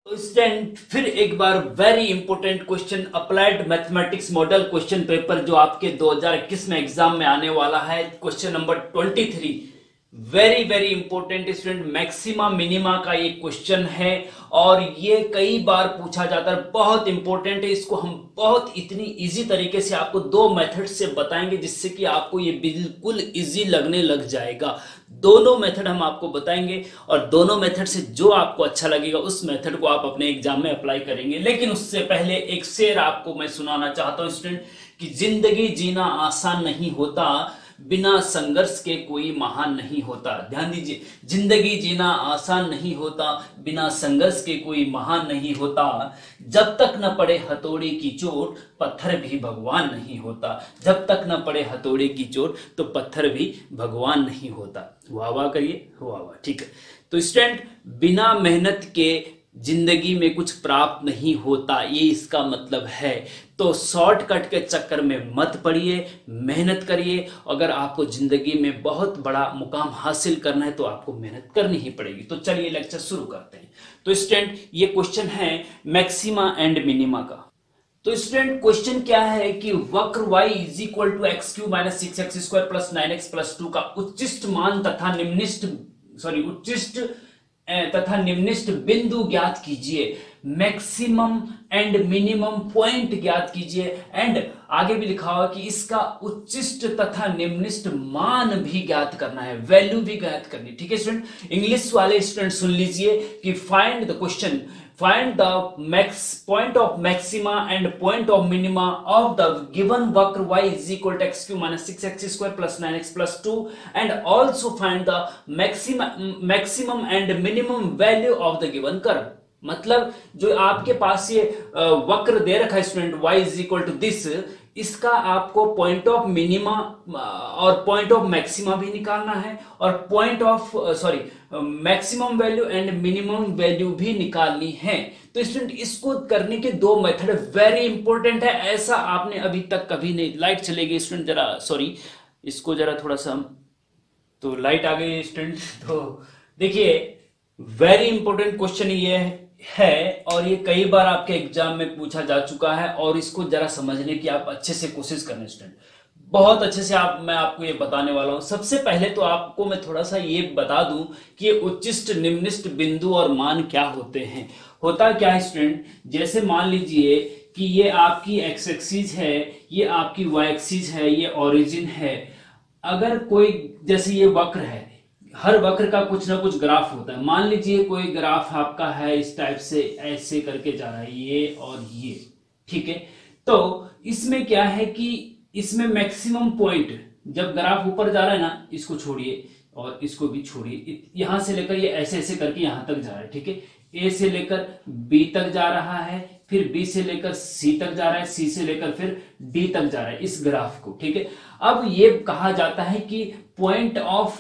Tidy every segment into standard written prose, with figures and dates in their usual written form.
Student फिर एक बार very important question applied mathematics model question paper जो आपके 2021 में एग्जाम में आने वाला है। Question number 23 very very important student, maxima minima का ये क्वेश्चन है और ये कई बार पूछा जाता है, बहुत इंपॉर्टेंट है। इसको हम बहुत इतनी इजी तरीके से आपको दो मेथड से बताएंगे जिससे कि आपको ये बिल्कुल इजी लगने लग जाएगा। दोनों मेथड हम आपको बताएंगे और दोनों मेथड से जो आपको अच्छा लगेगा उस मेथड को आप अपने एग्जाम में अप्लाई करेंगे। लेकिन उससे पहले एक शेर आपको मैं सुनाना चाहता हूं स्टूडेंट कि जिंदगी जीना आसान नहीं होता, बिना संघर्ष के कोई महान नहीं होता। ध्यान दीजिए, जिंदगी जीना आसान नहीं होता, बिना संघर्ष के कोई महान नहीं होता। जब तक न पड़े हथौड़े की चोट, पत्थर भी भगवान नहीं होता। जब तक न पड़े हथौड़े की चोट तो पत्थर भी भगवान नहीं होता। वाह वाह करिए, वाह वाह। ठीक है, तो स्टूडेंट बिना मेहनत के जिंदगी में कुछ प्राप्त नहीं होता, ये इसका मतलब है। तो शॉर्टकट के चक्कर में मत पड़िए, मेहनत करिए। अगर आपको जिंदगी में बहुत बड़ा मुकाम हासिल करना है तो आपको मेहनत करनी ही पड़ेगी। तो चलिए लेक्चर शुरू करते हैं। तो स्टूडेंट ये क्वेश्चन है मैक्सिमा एंड मिनिमा का। तो स्टूडेंट क्वेश्चन क्या है कि वक्र y is equal to X cube minus 6x² plus 9x+2 का उच्चिष्ट मान तथा निम्निष्ट बिंदु ज्ञात कीजिए। मैक्सिमम एंड मिनिमम पॉइंट ज्ञात कीजिए। एंड आगे भी लिखा हुआ कि इसका उच्चिष्ट तथा निम्निष्ट मान भी ज्ञात करना है, वैल्यू भी ज्ञात करनी। ठीक है स्टूडेंट, इंग्लिश वाले स्टूडेंट सुन लीजिए कि find the question, find the point of maxima and point of minima of the given वक्र y is equal to x cube minus 6x² plus 9x plus 2 and also find the maximum and minimum value of the given curve। मतलब जो आपके पास ये वक्र दे रखा है student y is equal to this, इसका आपको पॉइंट ऑफ मिनिमा और पॉइंट ऑफ मैक्सिमा भी निकालना है और point of maximum value and minimum value भी निकालनी है। तो स्टूडेंट इसको करने के दो मेथड वेरी इंपॉर्टेंट है, ऐसा आपने अभी तक कभी नहीं। लाइट चलेगी स्टूडेंट, जरा सॉरी, इसको जरा थोड़ा सा, तो लाइट आ गई स्टूडेंट। तो देखिए वेरी इंपॉर्टेंट क्वेश्चन ये है और ये कई बार आपके एग्जाम में पूछा जा चुका है और इसको जरा समझने की आप अच्छे से कोशिश करना स्टूडेंट, बहुत अच्छे से मैं आपको ये बताने वाला हूं। सबसे पहले तो आपको मैं थोड़ा सा ये बता दूं कि ये उच्चिष्ट निम्निष्ट बिंदु और मान क्या होते हैं। होता क्या है स्टूडेंट, जैसे मान लीजिए कि ये आपकी एक्स एक्सिस है, ये आपकी वाई एक्सिस है, ये ओरिजिन है। अगर कोई, जैसे ये वक्र है, हर वक्र का कुछ ना कुछ ग्राफ होता है। मान लीजिए कोई ग्राफ आपका है इस टाइप से, ऐसे करके जा रहा है ये और ये, ठीक है। तो इसमें क्या है कि इसमें मैक्सिमम पॉइंट, जब ग्राफ ऊपर जा रहा है ना, इसको छोड़िए और इसको भी छोड़िए, यहां से लेकर ये ऐसे ऐसे करके यहां तक जा रहा है, ठीक है। ए से लेकर बी तक जा रहा है, फिर बी से लेकर सी तक जा रहा है, सी से लेकर फिर डी तक जा रहा है इस ग्राफ को, ठीक है। अब ये कहा जाता है कि point of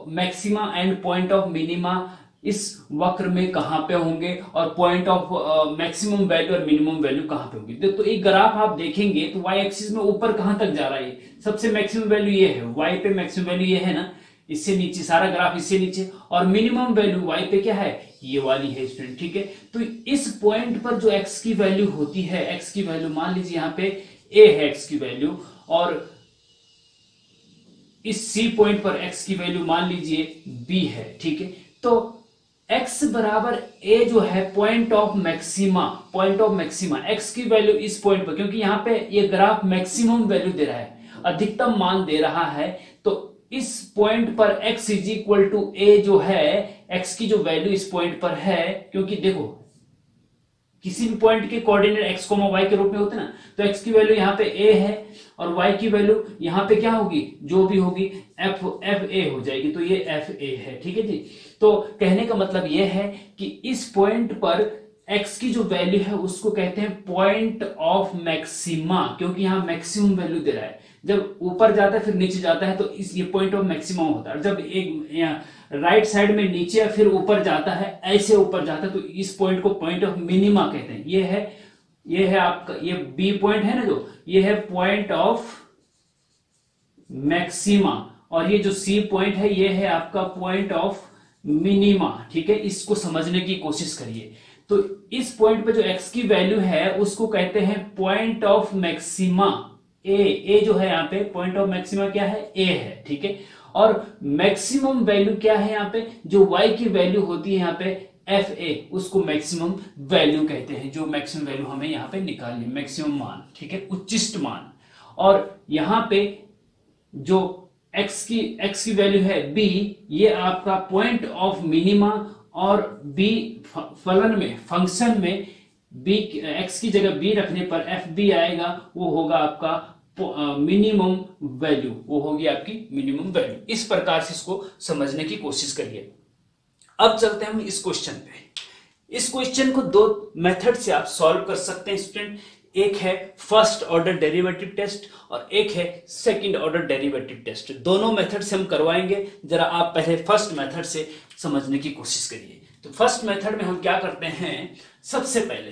maxima and point of minima इस वक्र में कहां पे होंगे और पॉइंट ऑफ मैक्सिमम वैल्यू और मिनिमम वैल्यू कहां पे होंगे। तो एक ग्राफ आप देखेंगे तो वाई एक्सिस में ऊपर कहां तक जा रहा है, सबसे मैक्सिमम वैल्यू ये है, वाई पे मैक्सिमम वैल्यू ये है ना, इससे नीचे सारा ग्राफ इससे नीचे, और मिनिमम वैल्यू वाई पे क्या है, ये वाली है स्टूडेंट, ठीक है। तो इस पॉइंट पर जो एक्स की वैल्यू होती है, एक्स की वैल्यू मान लीजिए यहाँ पे ए है एक्स की वैल्यू, और इस सी पॉइंट पर एक्स की वैल्यू मान लीजिए बी है, ठीक है। तो x बराबर a जो है पॉइंट ऑफ मैक्सिमा, x की वैल्यू इस पॉइंट पर, क्योंकि यहाँ पे ये ग्राफ मैक्सिमम वैल्यू दे रहा है, अधिकतम मान दे रहा है, तो इस पॉइंट पर x is equal to a जो है, x की जो वैल्यू इस पॉइंट पर है, क्योंकि देखो किसी भी पॉइंट के कोऑर्डिनेट x, y के रूप में होते ना, तो x की वैल्यू यहाँ पे a है और y की वैल्यू यहाँ पे क्या होगी, जो भी होगी f a हो जाएगी, तो ये f a है, ठीक है जी। तो कहने का मतलब ये है कि इस पॉइंट पर x की जो वैल्यू है उसको कहते हैं पॉइंट ऑफ मैक्सिमा, क्योंकि यहाँ मैक्सिमम वैल्यू दे रहा है। जब ऊपर जाता है फिर नीचे जाता है तो इस ये पॉइंट ऑफ मैक्सिमम होता है। जब एक राइट साइड में नीचे फिर ऊपर जाता है, ऐसे ऊपर जाता है, तो इस पॉइंट को पॉइंट ऑफ मिनिमा कहते हैं। ये है आपका, ये बी पॉइंट है ना, जो ये है पॉइंट ऑफ मैक्सिमा, और ये जो सी पॉइंट है ये है आपका पॉइंट ऑफ मिनिमा, ठीक है। इसको समझने की कोशिश करिए। तो इस पॉइंट पे जो x की वैल्यू है उसको कहते हैं पॉइंट ऑफ मैक्सिमा। ए जो है यहाँ पे पॉइंट ऑफ मैक्सिमा क्या है, ए है, ठीक है। और मैक्सिमम वैल्यू क्या है यहाँ पे, जो y की वैल्यू होती है यहाँ पे एफ ए, उसको मैक्सिमम वैल्यू कहते हैं। जो मैक्सिमम वैल्यू हमें यहाँ पे निकालनी है, मैक्सिमम मान, ठीक है, उच्चिष्ट मान। और यहाँ पे जो x की वैल्यू है b, ये आपका पॉइंट ऑफ मिनिमा, और b फलन में, फंक्शन में b, x की जगह b रखने पर एफ बी आएगा, वो होगा आपका मिनिमम वैल्यू, वो होगी आपकी मिनिमम वैल्यू। इस प्रकार से इसको समझने की कोशिश करिए। अब चलते हैं हम इस क्वेश्चन पे। इस क्वेश्चन को दो मेथड से आप सॉल्व कर सकते हैं स्टूडेंट। एक है फर्स्ट ऑर्डर डेरिवेटिव टेस्ट और एक है सेकंड ऑर्डर डेरिवेटिव टेस्ट। दोनों मेथड से हम करवाएंगे। जरा आप पहले फर्स्ट मेथड से समझने की कोशिश करिए। तो फर्स्ट मेथड में हम क्या करते हैं, सबसे पहले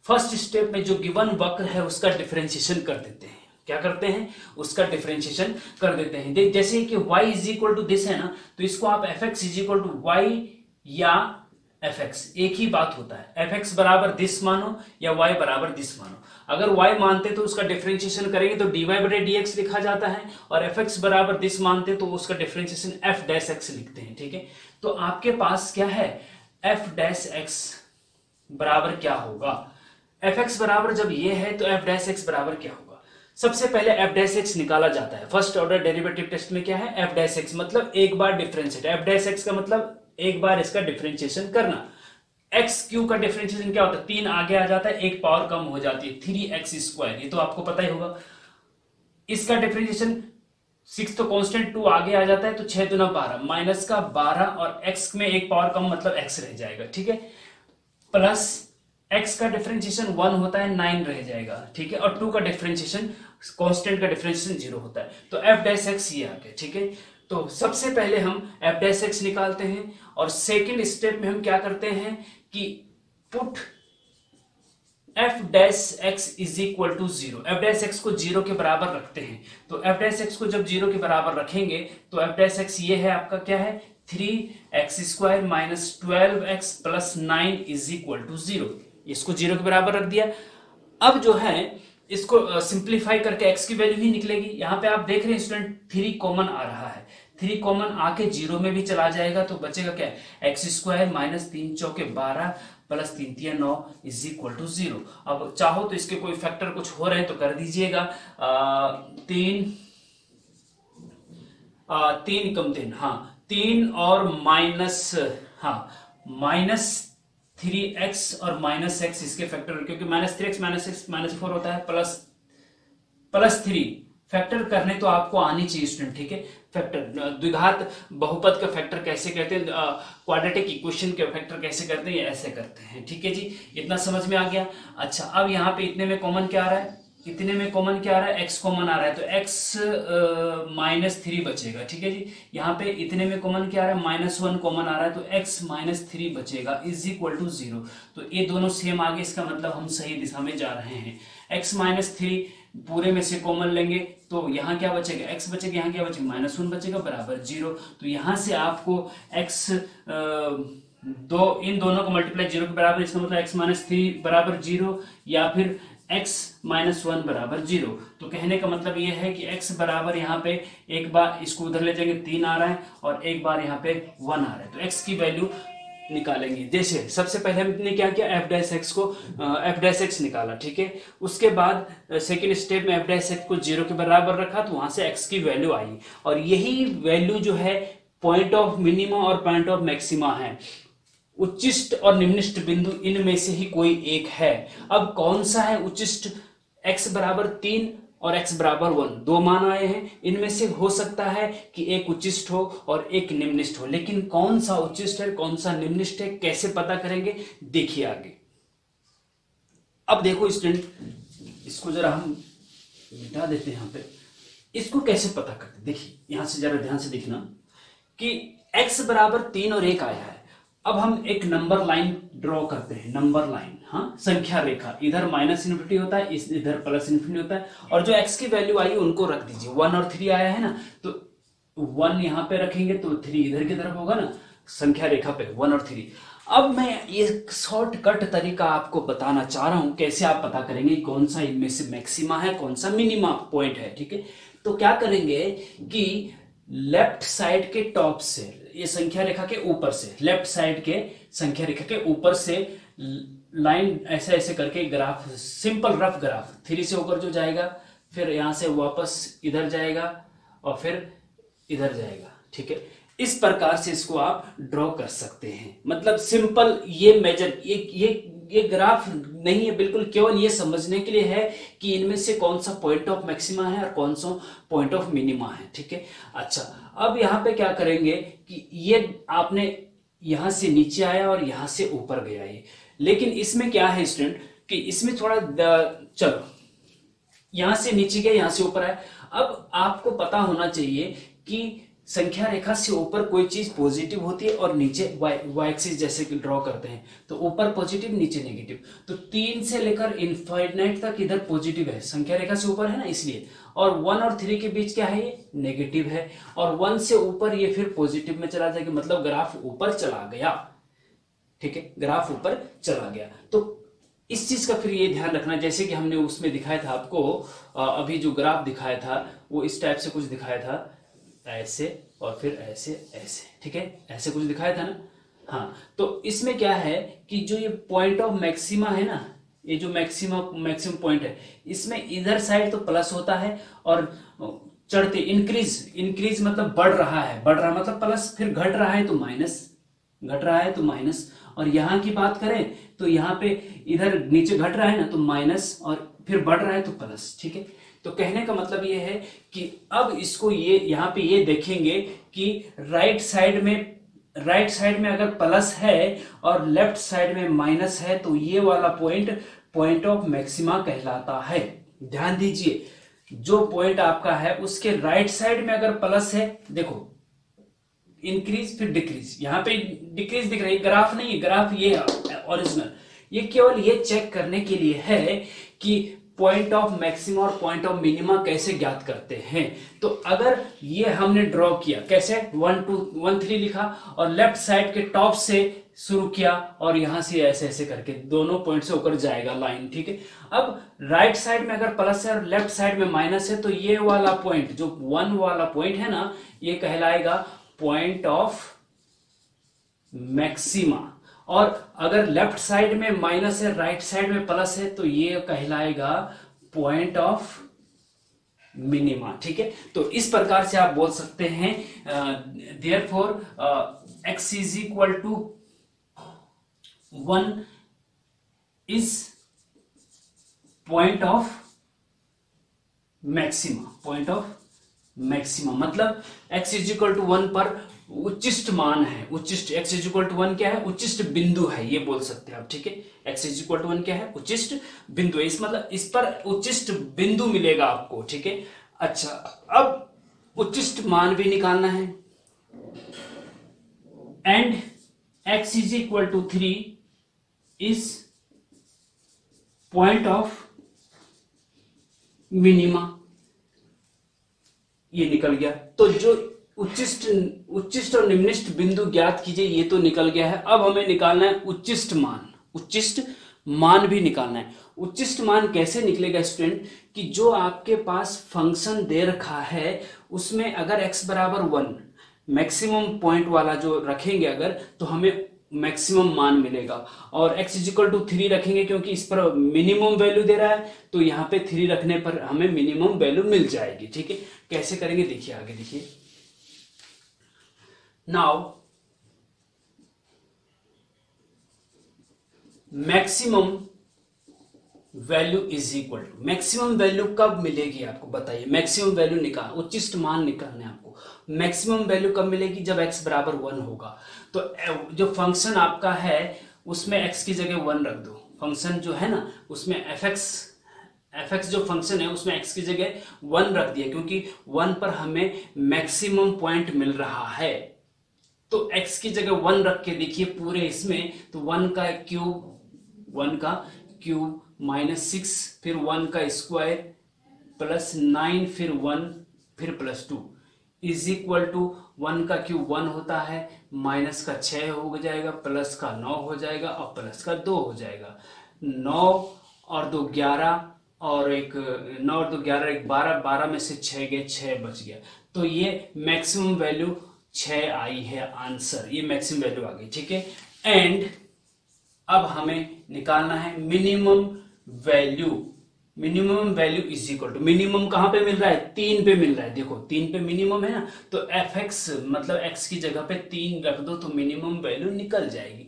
फर्स्ट स्टेप में जो गिवन वक्र है उसका डिफरेंशिएशन कर देते हैं। क्या करते हैं, उसका डिफरेंशिएशन कर देते हैं। देख जैसे कि y is equal to this है ना, तो इसको आप fx is equal to y या fx, एक ही बात होता है। fx बराबर दिस मानो या y बराबर दिस मानो। अगर y मानते तो उसका डिफरेंशिएशन करेंगे तो dy बटे dx लिखा जाता है, और fx बराबर दिस मानते तो उसका डिफरेंशिएशन f डैश x लिखते हैं, ठीक है। तो आपके पास क्या है, f डैश x बराबर क्या होगा, fx बराबर जब ये है तो f डैश x बराबर क्या होगा। सबसे पहले f डैश x निकाला जाता है। फर्स्ट ऑर्डर डेरिवेटिव टेस्ट में क्या है, f डैश x मतलब एक बार डिफरेंशिएट, f डैश x का मतलब एक बार इसका डिफरेंशिएशन करना। एक्स क्यू का डिफरेंशिएशन क्या होता है, 3 आगे आ जाता है, एक पावर कम हो जाती है, 3x², ये तो आपको पता ही होगा। इसका डिफरेंशिएशन 6 तो कांस्टेंट 2 आगे आ जाता है, तो 6 दूना 12, माइनस का 12 और x में एक पावर कम मतलब x रह जाएगा, ठीक है। प्लस x का डिफरेंशिएशन 1 होता है, 9 रह जाएगा, ठीक है। और 2 का डिफरेंशिएशन, कांस्टेंट का डिफरेंशिएशन 0 होता है, तो f डैश x ये आ गया, ठीक है। तो सबसे पहले हम f डैश x निकालते हैं, और सेकंड स्टेप में हम क्या करते हैं कि put f dash x is equal to 0, f dash x को 0 के बराबर रखते हैं। तो f डैश x को जब 0 के बराबर रखेंगे तो f डैश x ये है आपका क्या है, 3x² minus 12x plus 9 is equal to 0। इसको 0 के बराबर रख दिया। अब जो है इसको सिंप्लीफाई करके x की वैल्यू ही निकलेगी। यहाँ पे आप देख रहे हैं स्टूडेंट 3 कॉमन आ रहा है, 3 कॉमन आके 0 में भी चला जाएगा, तो बचेगा क्या, x² माइनस 3 चौके 12 प्लस 3 तिया 9 इज इक्वल टू 0। अब चाहो तो इसके कोई फैक्टर कुछ हो रहे हैं तो कर दीजिएगा, 3 कम 3, हाँ 3 और माइनस, हाँ माइनस 3x और माइनस x इसके फैक्टर, क्योंकि minus 3x minus x minus 4 होता है, प्लस 3 फैक्टर करने तो आपको आनी चाहिए स्टूडेंट, ठीक है। फैक्टर द्विघात बहुपद का फैक्टर कैसे करते हैं, क्वाड्रेटिक इक्वेशन के फैक्टर कैसे करते हैं, ऐसे करते हैं, ठीक है जी। इतना समझ में आ गया। अच्छा, अब यहाँ पे इतने में कॉमन क्या आ रहा है, इतने में कॉमन क्या आ रहा है, x कॉमन आ रहा है, तो x माइनस 3 बचेगा, ठीक है जी। यहाँ पे इतने में कॉमन क्या आ रहा है, -1 कॉमन आ रहा है, तो x माइनस 3 बचेगा इज इक्वल टू 0। तो ये दोनों सेम आ गए, इसका मतलब हम सही दिशा में जा रहे हैं। x माइनस 3 पूरे में से कॉमन लेंगे तो यहाँ क्या बचेगा, x बचेगा, यहाँ क्या बचेगा, -1 बचेगा बराबर 0। तो यहाँ से आपको x इन दोनों को मल्टीप्लाई 0 के बराबर, इसका मतलब x माइनस 3 बराबर 0 या फिर x माइनस 1 बराबर 0। तो कहने का मतलब ये है कि x बराबर यहाँ पे एक बार इसको उधर ले जाएंगे 3 आ रहा है, और एक बार यहाँ पे 1 आ रहा है, तो x की वैल्यू निकालेंगे। जैसे सबसे पहले हमने क्या किया, f डैश x निकाला, ठीक है। उसके बाद सेकंड स्टेप में f डैश x को 0 के बराबर रखा, तो वहां से x की वैल्यू आई, और यही वैल्यू जो है पॉइंट ऑफ मिनिमा और पॉइंट ऑफ मैक्सिमा है। उच्चिष्ट और निम्निष्ट बिंदु इनमें से ही कोई एक है। अब कौन सा है उच्चिष्ट, x बराबर 3 और x बराबर 1, 2 मान आए हैं। इनमें से हो सकता है कि एक उच्चिष्ट हो और एक निम्निष्ट हो, लेकिन कौन सा उच्चिष्ट है कौन सा निम्निष्ट है कैसे पता करेंगे, देखिए आगे। अब देखो स्टूडेंट, इसको जरा हम मिटा देते हैं यहाँ पे। इसको कैसे पता करते, देखिए यहां से जरा ध्यान से देखना कि x बराबर 3 और 1 आया है। अब हम एक नंबर लाइन ड्रॉ करते हैं, नंबर लाइन, हाँ संख्या रेखा, इधर -∞ होता है, इधर +∞ होता है, और जो x की वैल्यू आई उनको रख दीजिए। 1 और 3 आया है ना, तो 1 यहां पे रखेंगे तो 3 इधर की तरफ होगा ना, संख्या रेखा पे 1 और 3। अब मैं ये शॉर्टकट तरीका आपको बताना चाह रहा हूं कैसे आप पता करेंगे कौन सा इनमें से मैक्सिमा है कौन सा मिनिमा पॉइंट है। ठीक है, तो क्या करेंगे कि लेफ्ट साइड के टॉप से, ये संख्या रेखा के ऊपर से, लेफ्ट साइड के संख्या रेखा के ऊपर से लाइन ऐसे ऐसे करके ग्राफ, सिंपल रफ ग्राफ 3 से होकर जो जाएगा, फिर यहां से वापस इधर जाएगा और फिर इधर जाएगा। ठीक है, इस प्रकार से इसको आप ड्रॉ कर सकते हैं। मतलब सिंपल ये मेजर, ये ग्राफ नहीं है, बिल्कुल केवल ये समझने के लिए है कि इनमें से कौन सा पॉइंट ऑफ मैक्सिमा है और कौन सा पॉइंट ऑफ मिनिमा है। ठीक है, अच्छा अब यहां पे क्या करेंगे कि ये आपने यहां से नीचे आया और यहां से ऊपर गया ये, लेकिन इसमें क्या है स्टूडेंट कि इसमें थोड़ा चलो यहां से नीचे गया यहां से ऊपर आया। अब आपको पता होना चाहिए कि संख्या रेखा से ऊपर कोई चीज पॉजिटिव होती है और नीचे वाई एक्सिस जैसे कि ड्रॉ करते हैं तो ऊपर पॉजिटिव नीचे नेगेटिव, तो 3 से लेकर इनफाइनाइट तक इधर पॉजिटिव है, संख्या रेखा से ऊपर है ना इसलिए, और 1 और 3 के बीच क्या है ये नेगेटिव है, और 1 से ऊपर ये फिर पॉजिटिव में चला जाएगा, मतलब ग्राफ ऊपर चला गया। ठीक है, ग्राफ ऊपर चला गया। तो इस चीज का फिर ये ध्यान रखना, जैसे कि हमने उसमें दिखाया था आपको, अभी जो ग्राफ दिखाया था वो इस टाइप से कुछ दिखाया था, ऐसे और फिर ऐसे ऐसे। ठीक है, ऐसे कुछ दिखाया था ना। हाँ, तो इसमें क्या है कि जो ये पॉइंट ऑफ मैक्सिमा है ना, ये जो मैक्सिमम पॉइंट है, इसमें इधर साइड तो प्लस होता है और चढ़ते इंक्रीज मतलब बढ़ रहा मतलब प्लस, फिर घट रहा है तो माइनस, घट रहा है तो माइनस, और यहां की बात करें तो यहाँ पे इधर नीचे घट रहा है ना तो माइनस, और फिर बढ़ रहा है तो प्लस। ठीक है, तो कहने का मतलब ये है कि अब इसको ये यहाँ पे ये देखेंगे कि राइट साइड में अगर प्लस है और लेफ्ट साइड में माइनस है तो ये वाला पॉइंट ऑफ मैक्सिमा कहलाता है। ध्यान दीजिए, जो पॉइंट आपका है उसके राइट साइड में अगर प्लस है, देखो इंक्रीज फिर डिक्रीज, यहाँ पे डिक्रीज दिख रही है, ग्राफ नहीं है, ग्राफ ये ओरिजिनल, ये केवल ये चेक करने के लिए है कि पॉइंट ऑफ मैक्सिमा और पॉइंट ऑफ मिनिमा कैसे ज्ञात करते हैं। तो अगर ये हमने ड्रॉ किया कैसे, 1 2 1 3 लिखा और लेफ्ट साइड के टॉप से शुरू किया और यहां से ऐसे ऐसे करके दोनों पॉइंट से होकर जाएगा लाइन। ठीक है, अब राइट साइड में अगर प्लस है और लेफ्ट साइड में माइनस है तो ये वाला पॉइंट, जो 1 वाला पॉइंट है ना, ये कहलाएगा पॉइंट ऑफ मैक्सिमा, और अगर लेफ्ट साइड में माइनस है राइट साइड में प्लस है तो ये कहलाएगा पॉइंट ऑफ मिनिमा। ठीक है, तो इस प्रकार से आप बोल सकते हैं therefore x is equal to 1 is point of maxima, मतलब x इज इक्वल टू 1 पर उच्चिष्ट मान है, उच्चिष्ट x इज इक्वल टू 1 क्या है, उच्चिष्ट बिंदु है, ये बोल सकते हैं आप। ठीक है, x इज इक्वल टू 1 क्या है, उच्चिष्ट बिंदु है, इस मतलब इस पर उच्चिष्ट बिंदु मिलेगा आपको। ठीक है, अच्छा अब उच्चिष्ट मान भी निकालना है, and x is equal to 3 is point of minima, ये निकल गया। तो जो उच्चिष्ट और निम्निष्ट बिंदु ज्ञात कीजिए, ये तो निकल गया है। अब हमें निकालना है उच्चिष्ट मान भी निकालना है। उच्चिष्ट मान कैसे निकलेगा स्टूडेंट, कि जो आपके पास फंक्शन दे रखा है उसमें अगर x बराबर 1 मैक्सिमम पॉइंट वाला जो रखेंगे अगर, तो हमें मैक्सिमम मान मिलेगा, और x इज इक्वल टू 3 रखेंगे क्योंकि इस पर मिनिमम वैल्यू दे रहा है, तो यहां पे 3 रखने पर हमें मिनिमम वैल्यू मिल जाएगी। ठीक है, कैसे करेंगे देखिए आगे, देखिए now maximum value is equal to, maximum value कब मिलेगी आपको बताइए, मैक्सिमम वैल्यू निकाल, उच्चिष्ट मान निकालने आपको, मैक्सिमम वैल्यू कब मिलेगी, जब x बराबर 1 होगा। तो जो फंक्शन आपका है उसमें x की जगह 1 रख दो, फंक्शन जो है ना उसमें fx जो फंक्शन है उसमें x की जगह 1 रख दिया, क्योंकि 1 पर हमें मैक्सिमम पॉइंट मिल रहा है। तो x की जगह 1 रख के देखिए पूरे इसमें, तो 1 का क्यूब -6 फिर 1 का स्क्वायर प्लस 9 फिर 1 फिर प्लस 2, इज इक्वल टू 1 का क्यूब 1 होता है, माइनस का 6 हो जाएगा, प्लस का 9 हो जाएगा और प्लस का 2 हो जाएगा। 9 और 2 11 और एक 9 और 2 11 एक 12, 12 में से 6 गए, 6 बच गया। तो ये मैक्सिमम वैल्यू 6 आई है आंसर, ये मैक्सिमम वैल्यू आ गई। ठीक है, एंड अब हमें निकालना है minimum value. Minimum value is equal to, minimum कहां पे मिल रहा है? 3 पे मिल रहा है। देखो 3 पे मिनिमम है ना, तो एफ एक्स मतलब एक्स की जगह पे 3 रख दो तो मिनिमम वैल्यू निकल जाएगी।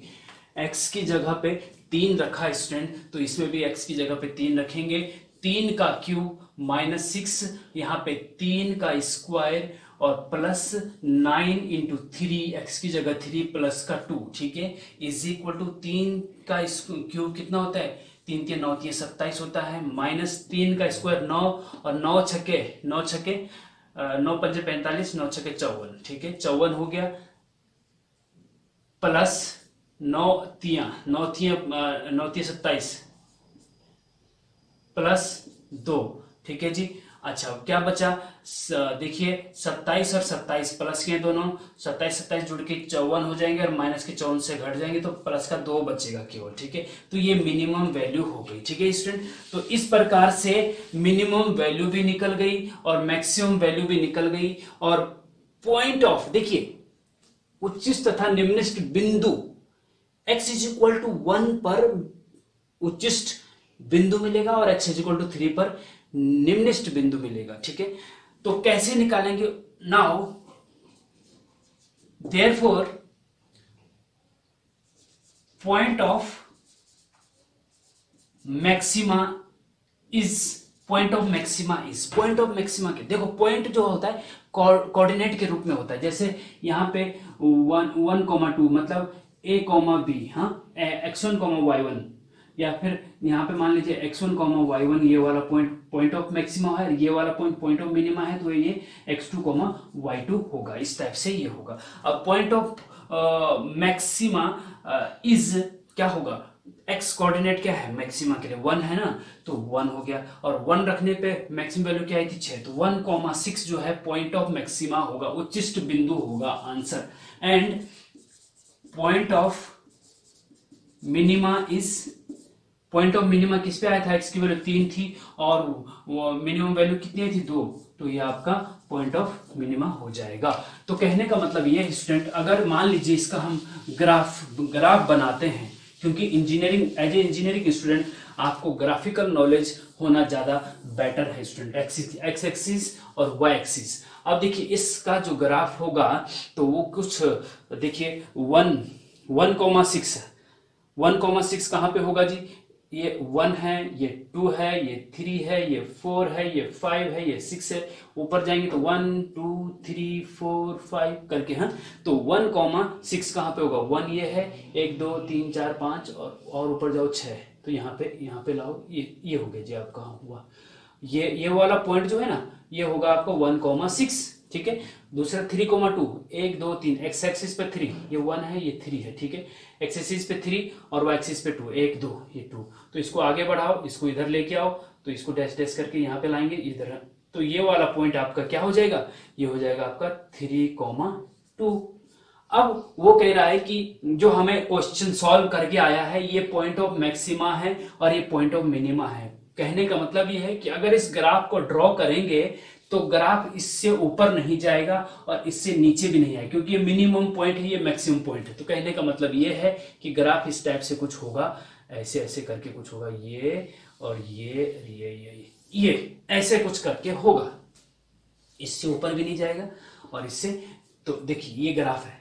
एक्स की जगह पे 3 रखा स्टूडेंट, तो इसमें भी एक्स की जगह पे 3 रखेंगे। 3 का क्यूब माइनस 6, यहाँ पे 3 का स्क्वायर और प्लस 9 इंटू 3, एक्स की जगह 3 प्लस का 2। ठीक है, इज इक्वल टू 3 का क्यूब कितना होता है? 3 के 9 के 27 होता है, माइनस 3 का स्क्वायर 9 और 9 छके 9 पंजे 45, 9 छके 54। ठीक है, 54 हो गया, प्लस 9 तिया 27 प्लस 2। ठीक है जी, अच्छा क्या बचा? देखिए 27 और 27 प्लस के दोनों, 27 जुड़ के 54 हो जाएंगे और माइनस के 54 से घट जाएंगे तो प्लस का 2 बचेगा केवल। ठीक है, तो ये मिनिमम वैल्यू हो गई। ठीक है स्टूडेंट, तो इस प्रकार से मिनिमम वैल्यू भी निकल गई और मैक्सिमम वैल्यू भी निकल गई। और पॉइंट ऑफ, देखिए उच्चिष्ट तथा निम्निष्ट बिंदु x इज इक्वल टू 1 पर उच्चिष्ट बिंदु मिलेगा और x इज इक्वल टू 3 पर निम्निष्ट बिंदु मिलेगा। ठीक है, तो कैसे निकालेंगे? Now therefore point of maxima is, point of maxima is, point of maxima के देखो पॉइंट जो होता है कोऑर्डिनेट के रूप में होता है। जैसे यहां पे 1,2 मतलब a, b, हाँ x1, y1, या फिर यहाँ पे मान लीजिए x1, y1 ये वाला पॉइंट ऑफ मैक्सिमा है, ये वाला पॉइंट ऑफ मिनिमा है, तो ये x2, y2 होगा। इस टाइप से ये होगा। अब पॉइंट ऑफ मैक्सिमा इज क्या होगा? x कोऑर्डिनेट क्या है मैक्सिमा के लिए? 1 है ना, तो 1 हो गया। और 1 रखने पे मैक्सिमम वैल्यू क्या आई थी? 6, तो 1,6 जो है पॉइंट ऑफ मैक्सिमा होगा, उच्चिष्ट बिंदु होगा answer. And point of minima is, point of minima किस पे आया था? x की वैल्यू 3 थी और मिनिमम वैल्यू कितनी आई थी? 2, तो ये आपका पॉइंट ऑफ मिनिमा हो जाएगा। तो कहने का मतलब ये स्टूडेंट, अगर मान लीजिए इसका हम ग्राफ बनाते हैं, क्योंकि engineering, as a engineering student आपको ग्राफिकल नॉलेज होना ज्यादा बेटर है स्टूडेंट, एक्स एक्सिस और वाई एक्सिस। अब देखिए इसका जो ग्राफ होगा तो वो कुछ देखिए 1,6 है। 1,6 कहां पे होगा जी? ये 1 है, ये 2 है, ये 3 है, ये 4 है, ये 5 है, ये 6 है। ऊपर जाएंगे तो 1 2 3 4 5 करके, हाँ, तो 1,6 कहां पे होगा? 1 ये है, 1 2 3 4 5 और ऊपर जाओ 6, तो यहाँ पे लाओ, ये हो गया जी आपका हुआ। ये वाला पॉइंट जो है ना, ये होगा आपका 1,6। ठीक है, दूसरा 3,2, 1 2 3, एक्स एक्सिस पे 3, ये 1 है, ये 3 है। ठीक है, एक्स एक्सिस पे 3 और वाई एक्सिस पे 2, 1 2, ये 2। तो इसको आगे बढ़ाओ, इसको इधर लेके आओ, तो इसको डैश डैश करके यहाँ पे लाएंगे इधर, तो ये वाला पॉइंट आपका क्या हो जाएगा? ये हो जाएगा आपका 3,2। अब वो कह रहा है कि जो हमें क्वेश्चन सॉल्व करके आया है, ये पॉइंट ऑफ मैक्सिमा है और ये पॉइंट ऑफ मिनिमा है। कहने का मतलब ये है कि अगर इस ग्राफ को ड्रॉ करेंगे तो ग्राफ इससे ऊपर नहीं जाएगा और इससे नीचे भी नहीं आएगा, क्योंकि ये मिनिमम पॉइंट है, ये मैक्सिमम पॉइंट है। तो कहने का मतलब ये है कि ग्राफ इस टाइप से कुछ होगा, ऐसे ऐसे करके कुछ होगा, ये और ये ऐसे कुछ करके होगा, इससे ऊपर भी नहीं जाएगा और इससे, तो देखिए ये ग्राफ है,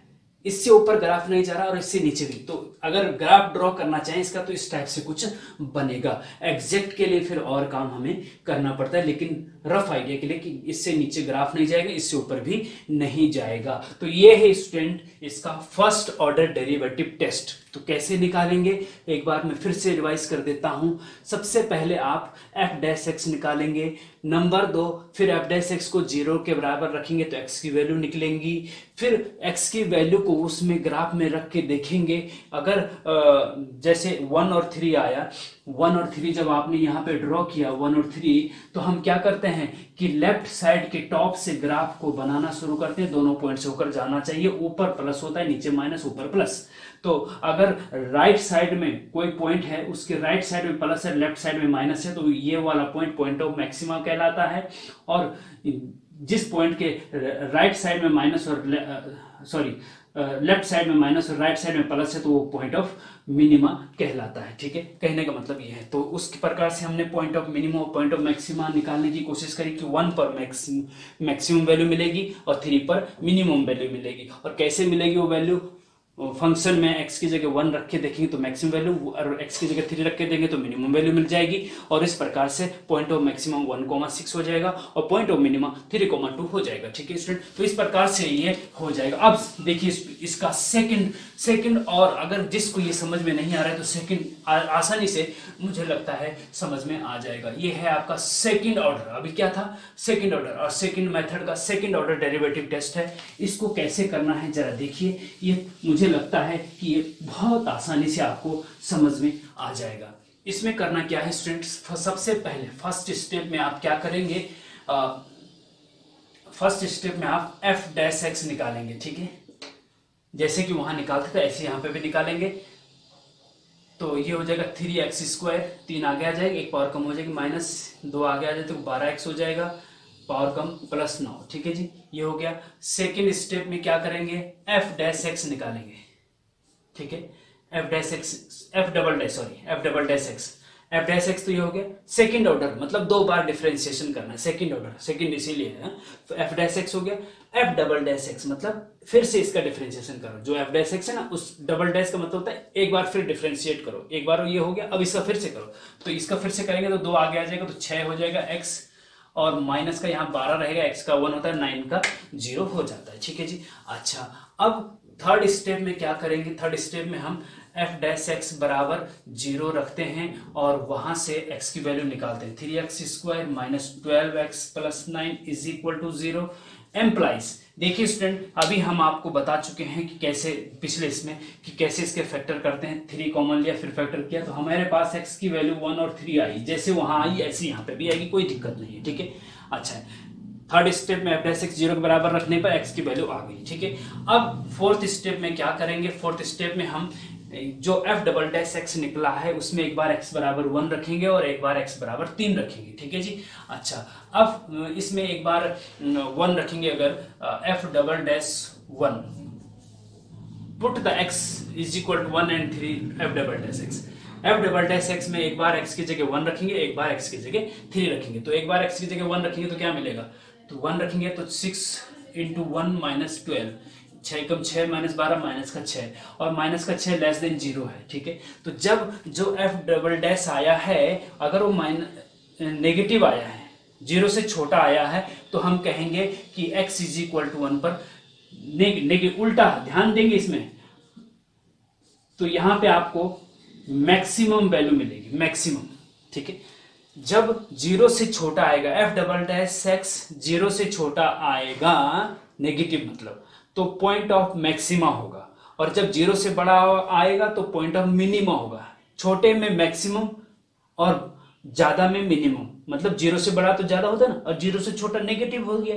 इससे ऊपर ग्राफ नहीं जा रहा और इससे नीचे भी। तो अगर ग्राफ ड्रॉ करना चाहें इसका तो इस टाइप से कुछ बनेगा। एग्जैक्ट के लिए फिर और काम हमें करना पड़ता है, लेकिन रफ आइडिया के लिए कि इससे नीचे ग्राफ नहीं जाएगा, इससे ऊपर भी नहीं जाएगा। तो ये है स्टूडेंट इसका फर्स्ट ऑर्डर डेरिवेटिव टेस्ट। तो कैसे निकालेंगे एक बार मैं फिर से रिवाइज कर देता हूं। सबसे पहले आप f डैश x निकालेंगे, नंबर 2, फिर f डैश x को 0 के बराबर रखेंगे तो x की वैल्यू निकलेंगी, फिर x की वैल्यू को उसमें ग्राफ में रख के देखेंगे, अगर जैसे 1 और 3 आया, 1 और 3 जब आपने यहाँ पे ड्रॉ किया 1 और 3, तो हम क्या करते हैं कि लेफ्ट साइड के टॉप से ग्राफ को बनाना शुरू करते हैं। दोनों पॉइंट से होकर जाना चाहिए, ऊपर प्लस होता है, नीचे माइनस, ऊपर प्लस। तो अगर राइट साइड में कोई पॉइंट है, उसके राइट साइड में प्लस है, लेफ्ट साइड में माइनस है, तो ये वाला पॉइंट पॉइंट ऑफ मैक्सिमा कहलाता है। और जिस पॉइंट के राइट साइड में माइनस और लेफ्ट साइड में माइनस और राइट साइड में प्लस है, तो वो पॉइंट ऑफ मिनिमा कहलाता है। ठीक है, कहने का मतलब ये है। तो उस प्रकार से हमने पॉइंट ऑफ मिनिमम और पॉइंट ऑफ मैक्सिमा निकालने की कोशिश करी कि 1 पर मैक्सिमम वैल्यू मिलेगी और 3 पर मिनिमम वैल्यू मिलेगी। और कैसे मिलेगी वो वैल्यू, फंक्शन में x की जगह 1 रख के देखेंगे तो मैक्सिमम वैल्यू, और x की जगह 3 रख के देंगे तो मिनिमम वैल्यू मिल जाएगी। और इस प्रकार से पॉइंट ऑफ मैक्सिमम 1,6 हो जाएगा और पॉइंट ऑफ मिनिमम 3,2 हो जाएगा। ठीक है स्टूडेंट, तो इस प्रकार से ये हो जाएगा। अब देखिए इसका सेकंड, और अगर जिसको ये समझ में नहीं आ रहा है तो सेकंड आसानी से मुझे लगता है समझ में आ जाएगा। ये है आपका सेकंड ऑर्डर। अभी क्या था, सेकंड ऑर्डर, और सेकंड मेथड का सेकंड ऑर्डर डेरिवेटिव टेस्ट है। इसको कैसे करना है जरा देखिए। ये मुझे लगता है कि ये बहुत आसानी से आपको समझ में आ जाएगा। इसमें करना क्या है स्टूडेंट्स, सबसे पहले फर्स्ट स्टेप में आप क्या करेंगे, फर्स्ट स्टेप में आप f डैश x निकालेंगे। ठीक है, जैसे कि वहां निकालते थे ऐसे यहां पे भी निकालेंगे। तो ये हो जाएगा 3x², 3 आगे आ जाएगा, एक पावर कम हो जाएगी, -2 आगे आ जाए तो 12x हो जाएगा, पावर कम +9। ठीक है जी, ये हो गया। सेकेंड स्टेप में क्या करेंगे, f डैश x निकालेंगे। ठीक है, f डैश x तो ये हो गया सेकंड ऑर्डर, मतलब 2 बार डिफरेंशिएशन करना है, सेकंड ऑर्डर, सेकंड इसीलिए है। तो f डैश x हो गया। f डबल डैश x मतलब फिर से इसका डिफरेंशिएशन करो। जो f डैश x है ना, उस डबल डैश का मतलब होता है एक बार फिर डिफरेंशिएट करो। एक बार ये हो गया, अब इसका फिर से करो। तो इसका फिर से करेंगे तो 2 आगे आ जाएगा, तो 6 हो जाएगा x, और माइनस का यहाँ 12 रहेगा, x का 1 होता है, 9 का 0 हो जाता है। ठीक है जी। अच्छा, अब थर्ड स्टेप में क्या करेंगे, थर्ड स्टेप में हम f डैश x बराबर 0 रखते हैं और वहां से x की वैल्यू निकालते हैं। 3x² minus 12x plus 9 is equal to 0 employees. देखिए स्टूडेंट, अभी हम आपको बता चुके हैं कि कैसे, पिछले इसमें कि कैसे इसके फैक्टर करते हैं। 3 कॉमन लिया, फिर फैक्टर किया, तो हमारे पास x की वैल्यू 1 और 3 आई। जैसे वहां आई ऐसे यहाँ पे भी आएगी, कोई दिक्कत नहीं है। ठीक है, अच्छा, थर्ड स्टेप में f डैश x 0 के बराबर रखने पर x की वैल्यू आ गई। ठीक है, अब फोर्थ स्टेप में क्या करेंगे, फोर्थ स्टेप में हम जो f डबल डैश x निकला है उसमें एक बार x बराबर 1 रखेंगे और एक बार x बराबर 3 रखेंगे। ठीक है जी। अच्छा, अब इसमें एक बार 1 रखेंगे, अगर f double dash 1 put the x is equal to 1 and 3 f double dash x। f double dash x में एक बार x की जगह 1 रखेंगे, एक बार x की जगह 3 रखेंगे। तो एक बार x की जगह 1 रखेंगे तो क्या मिलेगा, तो 1 रखेंगे तो 6 इंटू 1 माइनस 12, 6 कम 6 माइनस 12 माइनस का 6, और माइनस का 6 लेस देन 0 है। ठीक है, तो जब जो f डबल डैश आया है, अगर वो नेगेटिव आया है, 0 से छोटा आया है, तो हम कहेंगे कि x इज इक्वल टू 1 पर उल्टा ध्यान देंगे इसमें, तो यहां पे आपको मैक्सिमम वैल्यू मिलेगी, मैक्सिमम। ठीक है, जब 0 से छोटा आएगा, f डबल डैश x 0 से छोटा आएगा, नेगेटिव मतलब, तो पॉइंट ऑफ मैक्सिमा होगा, और जब 0 से बड़ा आएगा तो पॉइंट ऑफ मिनिमा होगा। छोटे में मैक्सिमम और ज्यादा में मिनिमम, मतलब 0 से बड़ा तो ज्यादा होता है ना, और 0 से छोटा नेगेटिव हो गया।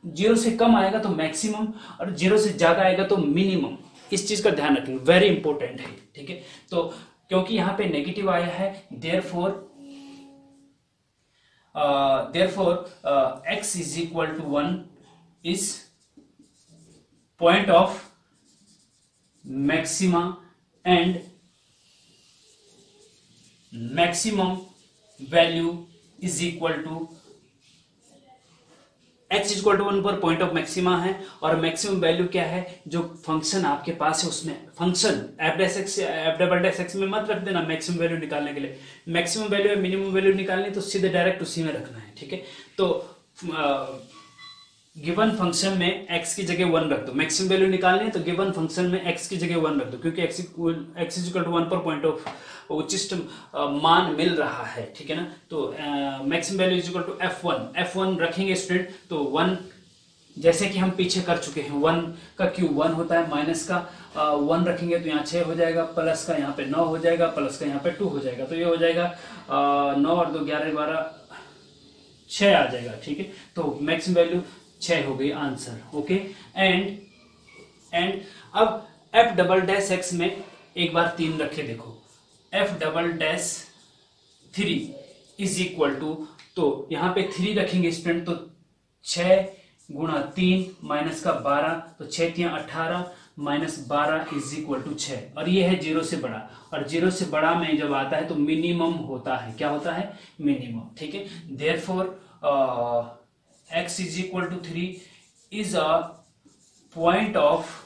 0 से कम आएगा तो मैक्सिमम, और 0 से ज्यादा आएगा तो मिनिमम। इस चीज का ध्यान रखेंगे, वेरी इंपॉर्टेंट है। ठीक है, तो क्योंकि यहां पे नेगेटिव आया है, therefore x is equal to 1 is point of maxima and maximum value is equal to x is equal to 1 पर पॉइंट ऑफ मैक्सिमा है, और मैक्सिमम वैल्यू क्या है, जो फंक्शन आपके पास है उसमें, function f double dash x में मत रख देना मैक्सिमम वैल्यू निकालने के लिए। मैक्सिमम वैल्यू या मिनिमम वैल्यू निकालनी तो सीधे डायरेक्ट उसी में रखना है। ठीक है, तो गिवन फंक्शन में x की जगह 1 रख दो, मैक्सिमम वैल्यू निकालनी है तो गिवन फंक्शन में x की जगह 1 रख दो, क्योंकि x इज इक्वल टू 1 पर पॉइंट ऑफ उच्चिष्ट मान मिल रहा है। ठीक है ना, तो maximum value is equal to f1 रखेंगे स्टूडेंट, तो 1 जैसे कि हम पीछे कर चुके हैं, 1 का क्यूब 1 होता है, माइनस का 1 रखेंगे तो यहाँ 6 हो जाएगा, प्लस का यहाँ पे 9 हो जाएगा, प्लस का यहाँ पे 2 हो जाएगा, तो ये हो जाएगा 9 और 2 11 12 6 आ जाएगा। ठीक है, तो मैक्सिमम वैल्यू 6 हो गई आंसर। ओके, एंड अब एफ डबल डैश एक्स में एक बार 3 रखे, देखो F double dash 3 is equal to, तो यहाँ पे 3 रखेंगे स्टूडेंट, तो 6 गुणा 3 माइनस का 12, तो 6 3 18 माइनस 12 इज इक्वल टू 6, और ये है 0 से बड़ा, और 0 से बड़ा में जब आता है तो मिनिमम होता है, क्या होता है, मिनिमम। ठीक है, therefore x is equal to 3 is a point of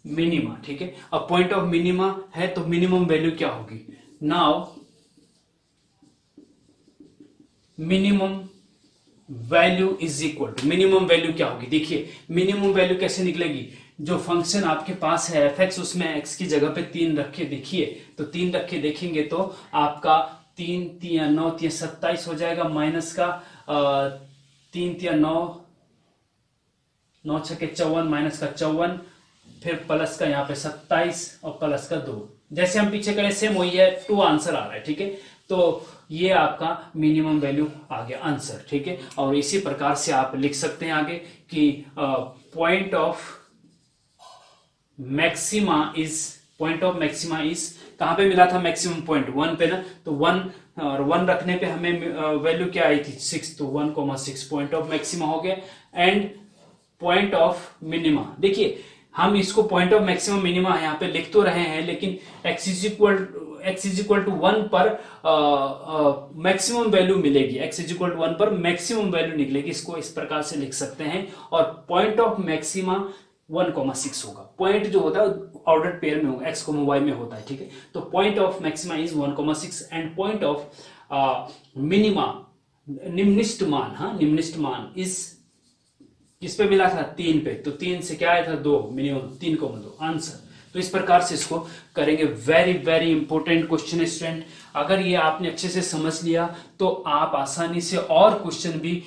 minima. ठीक है, अब पॉइंट ऑफ मिनिमा है तो मिनिमम वैल्यू क्या होगी, now minimum value is equal to, minimum value क्या होगी, देखिए मिनिमम वैल्यू कैसे निकलेगी, जो फंक्शन आपके पास है fx, उसमें x की जगह पे 3 रख के देखिए, तो 3 रख के देखेंगे तो आपका 3 3 9 3 27 हो जाएगा, माइनस का 3 3 9 9 6 54 माइनस का 54, फिर प्लस का यहाँ पे 27 और प्लस का 2, जैसे हम पीछे करें सेम वही है, 2 आंसर आ रहा है। ठीक है, तो ये आपका मिनिमम वैल्यू आ गया आंसर। ठीक है, और इसी प्रकार से आप लिख सकते हैं आगे कि पॉइंट ऑफ मैक्सिमा इज कहां पे मिला था मैक्सिमम पॉइंट, 1 पे ना, तो 1 और 1 रखने पे हमें वैल्यू क्या आई थी 6, तो 1,6 पॉइंट ऑफ मैक्सिमा हो गया। एंड पॉइंट ऑफ मिनिमा, देखिए हम इसको पॉइंट ऑफ मैक्सिमम मिनिमा यहाँ पे लिख तो रहे हैं, लेकिन x इज इक्वल टू 1 पर मैक्सिमम वैल्यू मिलेगी, x इज इक्वल टू 1 पर मैक्सिमम वैल्यू निकलेगी, इसको इस प्रकार से लिख सकते हैं। और पॉइंट ऑफ मैक्सिमा 1,6 होगा, पॉइंट जो होता है ऑर्डर पेयर में होगा, x, y में होता है। ठीक है, तो point of maxima is 1,6 and point of minima निम्निष्ट मान, हाँ निम्निष्ट मान इज किस पे मिला था 3 पे, तो 3 से क्या आया था 2, मिनिमम 3,2 आंसर। तो इस प्रकार से इसको करेंगे। वेरी वेरी इंपॉर्टेंट क्वेश्चन है स्टूडेंट, अगर ये आपने अच्छे से समझ लिया तो आप आसानी से और क्वेश्चन भी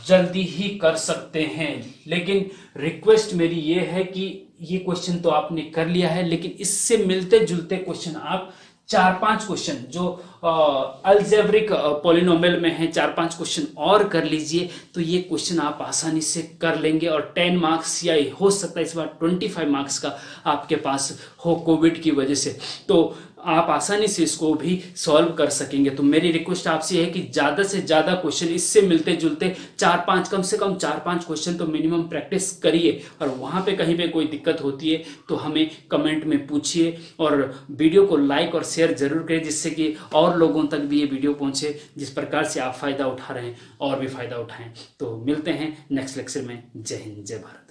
जल्दी ही कर सकते हैं। लेकिन रिक्वेस्ट मेरी ये है कि ये क्वेश्चन तो आपने कर लिया है, लेकिन इससे मिलते जुलते क्वेश्चन आप 4-5 क्वेश्चन जो अलजेब्रिक पॉलिनोमियल में है 4-5 क्वेश्चन और कर लीजिए, तो ये क्वेश्चन आप आसानी से कर लेंगे और 10 मार्क्स या हो सकता है इस बार 25 मार्क्स का आपके पास हो कोविड की वजह से, तो आप आसानी से इसको भी सॉल्व कर सकेंगे। तो मेरी रिक्वेस्ट आपसे है कि ज़्यादा से ज़्यादा क्वेश्चन इससे मिलते जुलते 4-5, कम से कम 4-5 क्वेश्चन तो मिनिमम प्रैक्टिस करिए, और वहाँ पे कहीं पे कोई दिक्कत होती है तो हमें कमेंट में पूछिए, और वीडियो को लाइक और शेयर जरूर करें जिससे कि और लोगों तक भी ये वीडियो पहुँचे। जिस प्रकार से आप फ़ायदा उठा रहे हैं और भी फ़ायदा उठाएँ। तो मिलते हैं नेक्स्ट लेक्चर में। जय हिंद, जय भारत।